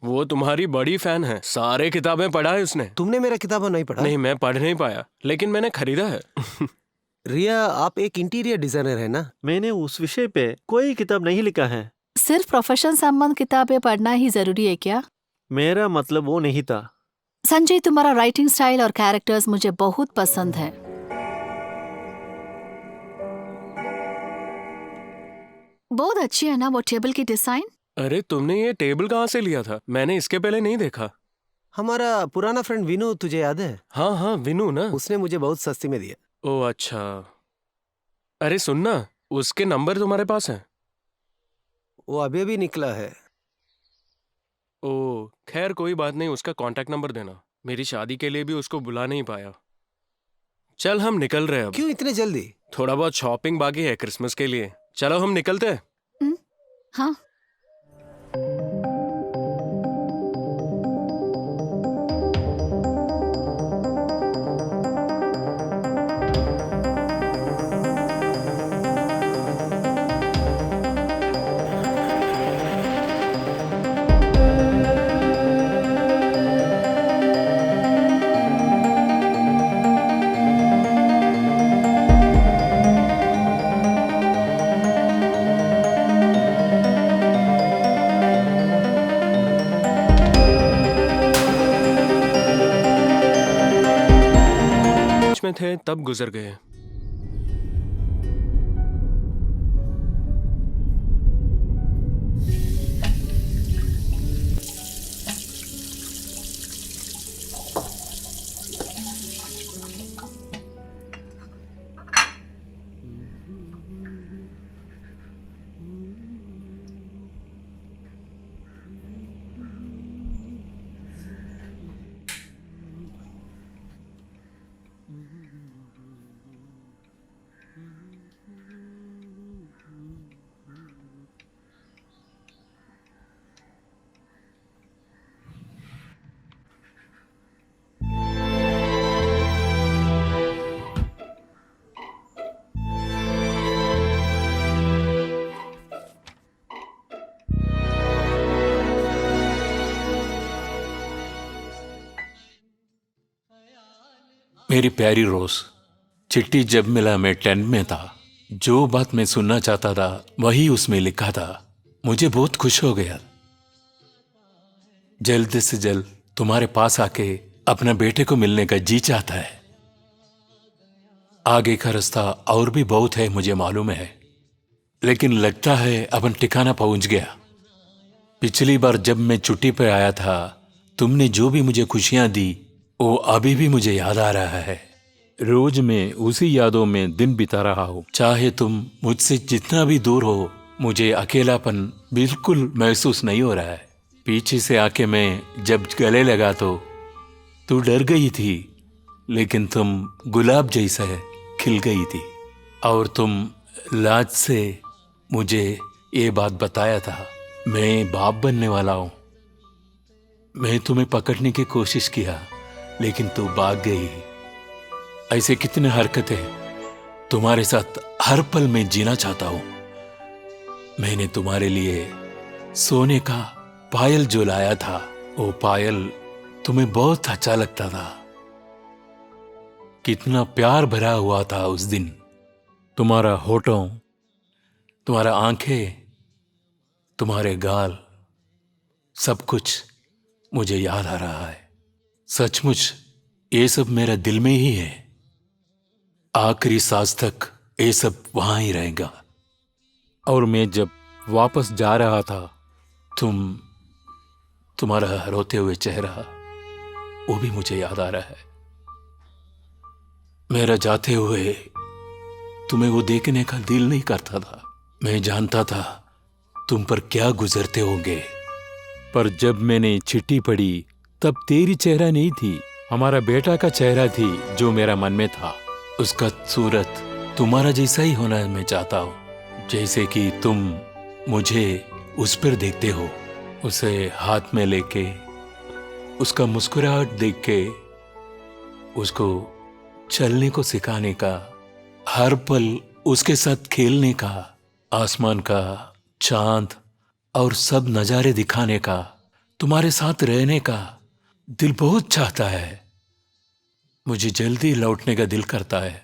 वो तुम्हारी बड़ी फैन है, सारे किताबें पढ़ा है उसने। तुमने मेरा किताब नहीं पढ़ा? नहीं, मैं पढ़ नहीं पाया, लेकिन मैंने खरीदा है। रिया, आप एक इंटीरियर डिजाइनर है ना? मैंने उस विषय पे कोई किताब नहीं लिखा है। सिर्फ प्रोफेशन संबंध किताबें पढ़ना ही जरूरी है क्या? मेरा मतलब वो नहीं था। संजय, तुम्हारा राइटिंग स्टाइल और कैरेक्टर्स मुझे बहुत पसंद है। बहुत अच्छी है ना वो टेबल की डिजाइन? अरे तुमने ये टेबल कहाँ से लिया था? मैंने इसके पहले नहीं देखा। हमारा पुराना फ्रेंड विनू, तुझे याद है? हाँ हाँ, विनू ना। उसने मुझे बहुत सस्ती में दिया। ओ अच्छा। अरे सुनना, उसके नंबर तुम्हारे पास है? वो अभी अभी निकला है। ओ खैर कोई बात नहीं, उसका कांटेक्ट नंबर देना। मेरी शादी के लिए भी उसको बुला नहीं पाया। चल हम निकल रहे हैं अब। क्यों इतने जल्दी? थोड़ा बहुत शॉपिंग बाकी है क्रिसमस के लिए। चलो हम निकलते हैं। हाँ। में थे तब गुजर गए। मेरी प्यारी रोज, चिट्ठी जब मिला मैं 10 में था। जो बात मैं सुनना चाहता था वही उसमें लिखा था। मुझे बहुत खुश हो गया। जल्द से जल्द तुम्हारे पास आके अपने बेटे को मिलने का जी चाहता है। आगे का रास्ता और भी बहुत है, मुझे मालूम है, लेकिन लगता है अपन ठिकाना पहुंच गया। पिछली बार जब मैं छुट्टी पे आया था, तुमने जो भी मुझे खुशियां दी वो अभी भी मुझे याद आ रहा है। रोज मैं उसी यादों में दिन बिता रहा हूं। चाहे तुम मुझसे जितना भी दूर हो, मुझे अकेलापन बिल्कुल महसूस नहीं हो रहा है। पीछे से आके मैं जब गले लगा तो तू डर गई थी, लेकिन तुम गुलाब जैसा खिल गई थी। और तुम लाज से मुझे ये बात बताया था, मैं बाप बनने वाला हूं। मैं तुम्हें पकड़ने की कोशिश किया, लेकिन तू भाग गई। ऐसे कितने हरकतें तुम्हारे साथ हर पल में जीना चाहता हूं। मैंने तुम्हारे लिए सोने का पायल जो लाया था, वो पायल तुम्हें बहुत अच्छा लगता था। कितना प्यार भरा हुआ था उस दिन। तुम्हारा होठों, तुम्हारा आंखें, तुम्हारे गाल, सब कुछ मुझे याद आ रहा है। सचमुच ये सब मेरा दिल में ही है। आखिरी सांस तक ये सब वहां ही रहेगा। और मैं जब वापस जा रहा था, तुम्हारा रोते हुए चेहरा, वो भी मुझे याद आ रहा है। मेरा जाते हुए तुम्हें वो देखने का दिल नहीं करता था। मैं जानता था तुम पर क्या गुजरते होंगे, पर जब मैंने चिट्ठी पढ़ी तब तेरी चेहरा नहीं थी, हमारा बेटा का चेहरा थी जो मेरा मन में था। उसका सूरत तुम्हारा जैसा ही होना मैं चाहता हूं, जैसे कि तुम मुझे उस पर देखते हो। उसे हाथ में लेके, उसका मुस्कुराहट देख के, उसको चलने को सिखाने का, हर पल उसके साथ खेलने का, आसमान का, चांद और सब नजारे दिखाने का तुम्हारे साथ रहने का दिल बहुत चाहता है। मुझे जल्दी लौटने का दिल करता है,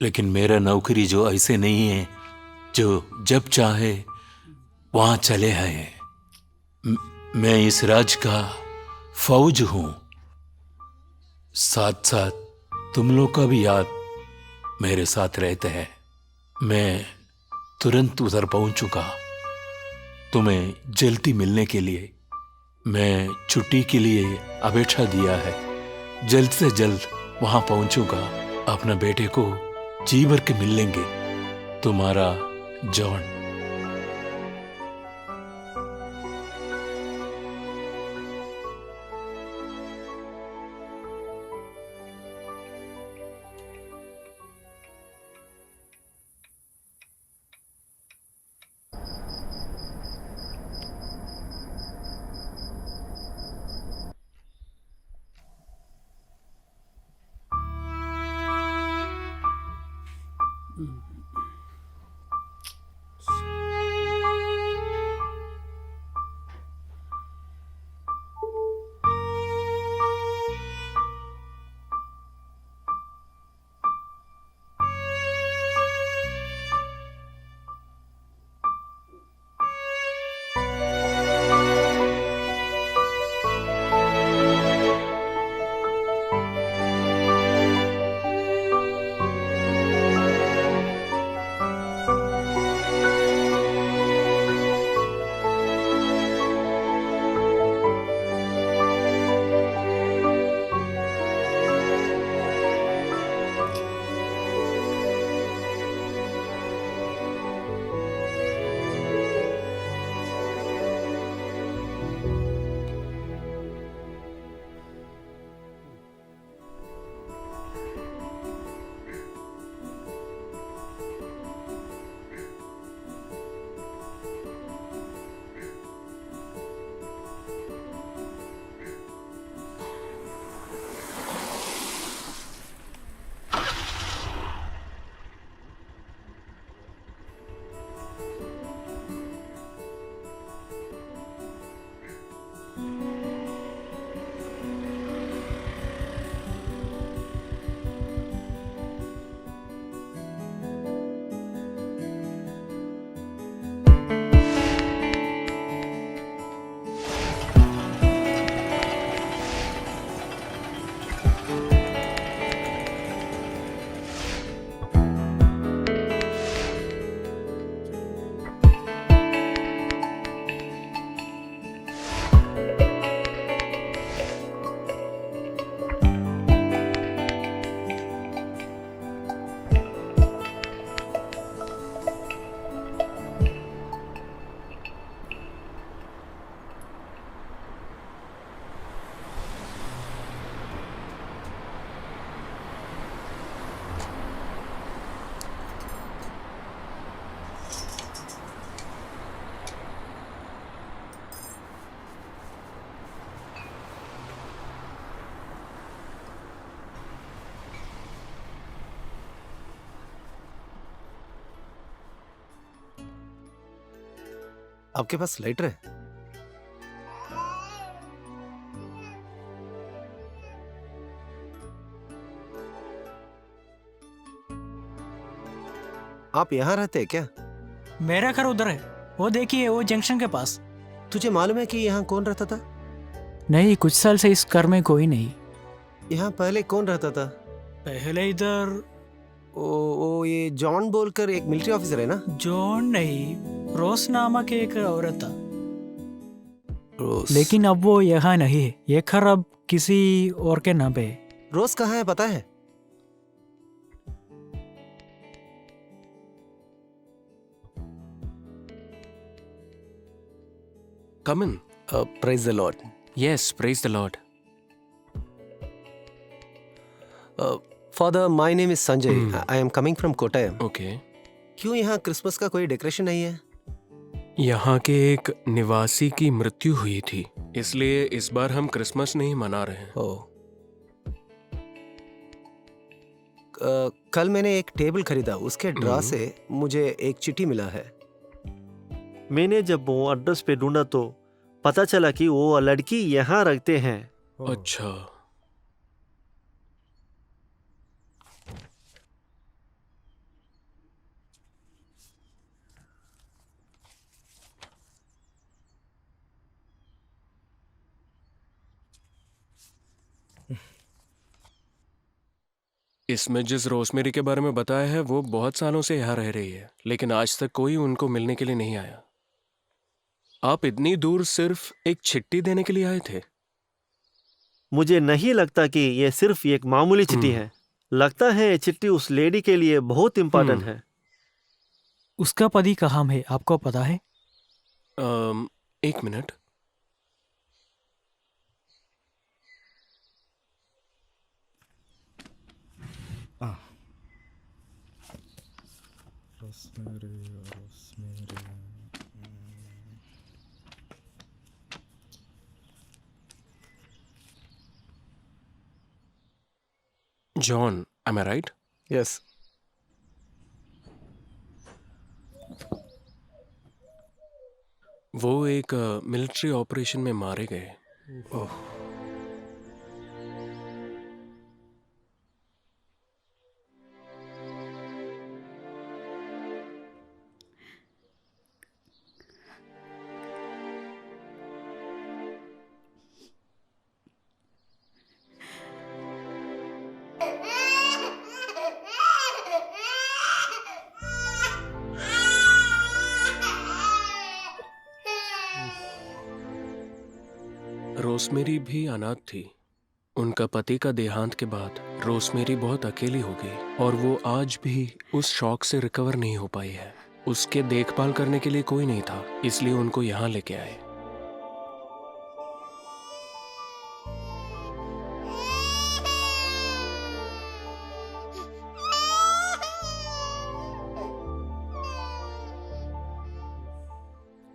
लेकिन मेरा नौकरी जो ऐसे नहीं है जो जब चाहे वहां चले आए। मैं इस राज्य का फौज हूं। साथ साथ तुम लोग का भी याद मेरे साथ रहते हैं। मैं तुरंत उधर पहुंचूंगा तुम्हें जल्दी मिलने के लिए। मैं छुट्टी के लिए अपेक्षा दिया है। जल्द से जल्द वहां पहुंचूंगा। अपना बेटे को जी भर के मिल लेंगे। तुम्हारा जॉन। आपके पास लाइटर है? आप यहाँ रहते हैं क्या? मेरा घर उधर है, वो देखिए, वो जंक्शन के पास। तुझे मालूम है कि यहाँ कौन रहता था? नहीं, कुछ साल से इस घर में कोई नहीं। यहाँ पहले कौन रहता था? पहले इधर ओ ये जॉन बोलकर एक मिलिट्री ऑफिसर है ना? जॉन नहीं, रोज नामक एक औरत था, रोज। लेकिन अब वो यहाँ नहीं है। ये घर अब किसी और के नाम पे है। रोज कहाँ है पता है? Come in. Praise the Lord. Yes, praise the Lord. Father, my name is Sanjay. I am coming from Kottayam. Okay. क्यों यहाँ क्रिसमस का कोई डेकोरेशन नहीं है? यहाँ के एक निवासी की मृत्यु हुई थी, इसलिए इस बार हम क्रिसमस नहीं मना रहे हैं। ओह। कल मैंने एक टेबल खरीदा, उसके ड्रा से मुझे एक चिट्ठी मिला है। मैंने जब वो एड्रेस पे ढूंढा तो पता चला कि वो लड़की यहाँ रखते हैं। अच्छा। इसमें जिस रोजमेरी के बारे में बताया है वो बहुत सालों से यहाँ रह रही है, लेकिन आज तक कोई उनको मिलने के लिए नहीं आया। आप इतनी दूर सिर्फ एक चिट्ठी देने के लिए आए थे? मुझे नहीं लगता कि ये सिर्फ एक मामूली चिट्ठी है। लगता है ये चिट्ठी उस लेडी के लिए बहुत इम्पोर्टेंट है। उसका पति कहाँ है, आपको पता है? एक minute. John, am I right? Yes. वो एक मिलिट्री ऑपरेशन में मारे गए। ओह। रोसमेरी भी अनाथ थी। उनका पति का देहांत के बाद रोसमेरी बहुत अकेली हो गई और वो आज भी उस शॉक से रिकवर नहीं हो पाई है। उसके देखभाल करने के लिए कोई नहीं था, इसलिए उनको यहाँ लेके आए।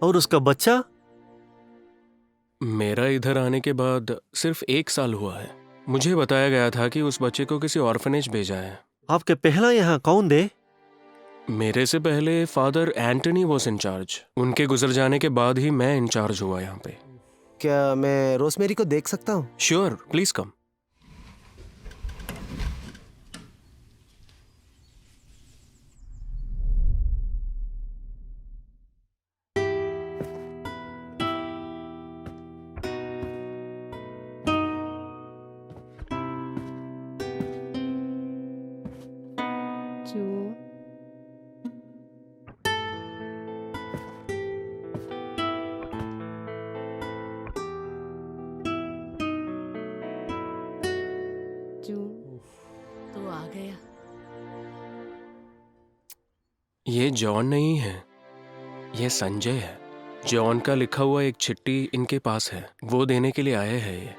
और उसका बच्चा? मेरा इधर आने के बाद सिर्फ 1 साल हुआ है। मुझे बताया गया था कि उस बच्चे को किसी ऑर्फनेज भेजा है। आपके पहला यहाँ कौन दे? मेरे से पहले फादर एंटनी वॉज इंचार्ज। उनके गुजर जाने के बाद ही मैं इंचार्ज हुआ यहाँ पे। क्या मैं रोजमेरी को देख सकता हूँ? Sure, please come. तो आ गया। ये जॉन नहीं है, ये संजय है। जॉन का लिखा हुआ एक चिट्ठी इनके पास है, वो देने के लिए आए हैं ये।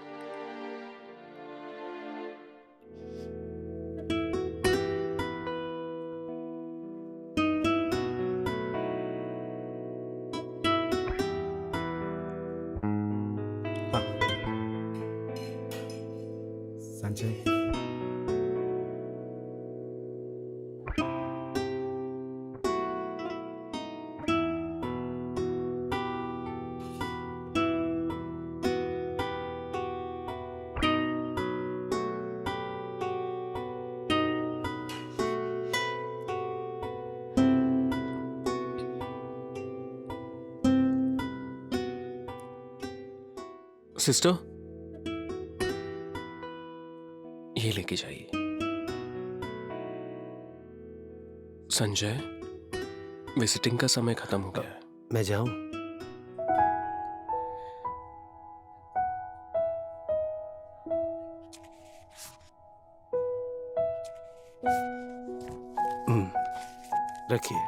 संजय, सिस्टर, ये लेके जाइए। संजय, विजिटिंग का समय खत्म हो गया है। मैं जाऊं? रखिए।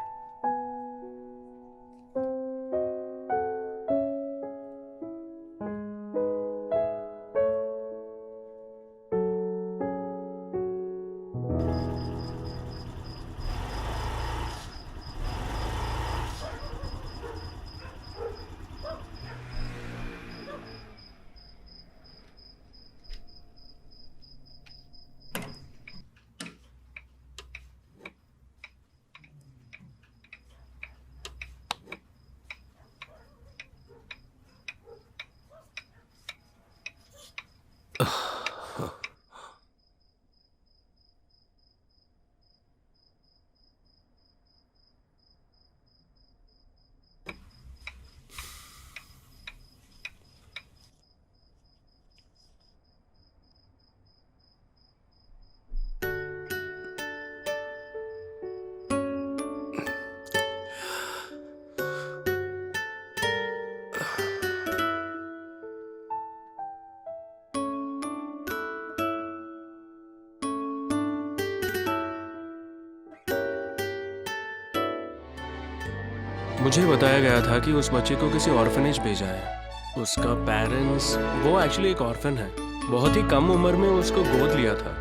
मुझे बताया गया था कि उस बच्चे को किसी ऑर्फनेज भेजा है। उसका पेरेंट्स वो एक्चुअली एक ऑर्फन है, बहुत ही कम उम्र में उसको गोद लिया था।